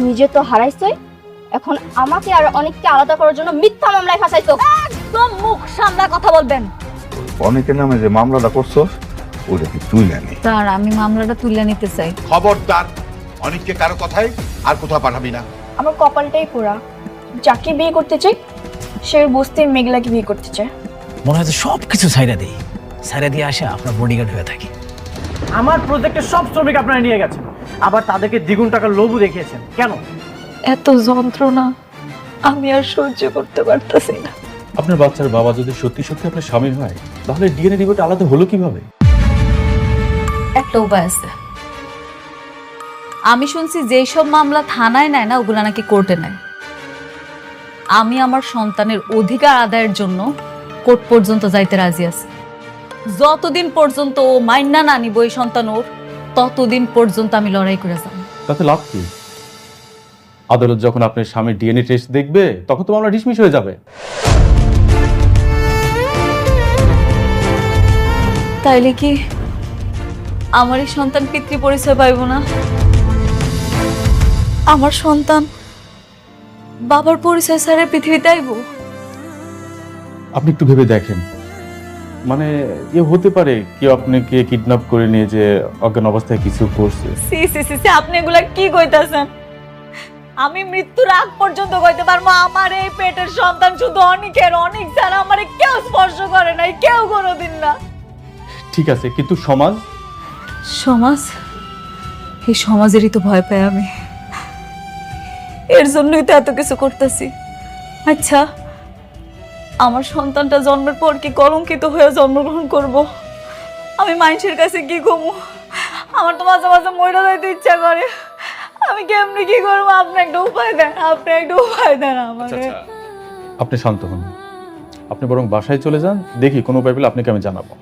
নিজে তো হারাইছই, এখন আমাকে আর অনেককে আলাদা করার জন্য মিথ্যা মামলায় ফাঁসাইছো। একদম মুখ সামলা কথা বলবেন। অনেকের নামে যে মামলাটা করছো ওটা কি তুই নেনি? স্যার আমি মামলাটা তুলে নিতে চাই। খবরদার, অনেককে কারো কথায় আর কোথাও পাঠাবি না। আমার কপালটাই পোড়া, যাকে বিয়ে করতে চাই সে বস্তির মেঘলাকে বিয়ে করতে চায়। মনে হয় সব কিছু ছাইরা দিই, ছাইরা দিয়ে আসে আপনার বডিগার্ড হয়ে থাকি। আমার প্রজেক্টের সব শ্রমিক আপনারা নিয়ে গেছেন, আবার তাদেরকে দ্বিগুণ টাকার লোভও দেখিয়েছেন। কেন? এত যন্ত্রণা আমি আর সহ্য করতে পারতেছি না। আপনার বাচ্চার বাবা যদি সত্যি সত্যি আপনার স্বামী হয় তাহলে ডিএনএ রিপোর্ট আলাদা হলো কিভাবে? একটা উপায় আছে। আমি শুনছি যেই সব মামলা থানায় নেয় না ওগুলা নাকি কোর্টে নেয়। আমি আমার সন্তানের অধিকার আদায়ের জন্য কোর্ট পর্যন্ত যাইতে রাজি আছি। যতদিন পর্যন্ত ও মাইনা না নিব এই সন্তান ওর, ততদিন পর্যন্ত আমি লড়াই করে যাব। তাতে লাভ কি? আদালত যখন আপনার স্বামীর ডিএনএ টেস্ট দেখবে তখন তো মামলা ডিসমিস হয়ে যাবে। তাইলে কি আমার এই সন্তান পিতৃ পরিচয় পাইব না? আমার সন্তান বাবার পরিচয় ছাড়া পৃথিবীতে আইব? আপনি একটু ভেবে দেখেন, মানে হতে পারে কেউ আপনাকে কিডন্যাপ করে নিয়ে যে অজ্ঞান অবস্থায় কিছু করছে। সি সি সি সি, আপনি এগুলা কি কইতাছেন? আমি মৃত্যুর আগ পর্যন্ত কইতে পারবো আমার এই পেটের সন্তান শুধু অনেকের, অনেক ছাড়া আমারে কেউ স্পর্শ করে নাই, কেউ কোনোদিন না। ঠিক আছে, কিন্তু সমাজ সমাজ, এই সমাজেরই তো ভয় পাই আমি, এর জন্যই তো এত কিছু করতেছি। আচ্ছা, আমার সন্তানটা জন্মের পর কি কলঙ্কিত হয়ে জন্মগ্রহণ করব? আমি মানুষের কাছে কি কমু? আমার তো মাঝে মাঝে মরে যাইতে ইচ্ছা করে। আমি কেমনি কি করবো? আপনি একটা উপায় দেন, আপনি একটা উপায় দেন আমাকে। আপনি শান্ত হন, আপনি বরং বাসায় চলে যান, দেখি কোনো উপায় পেলে আপনাকে আমি জানাবো।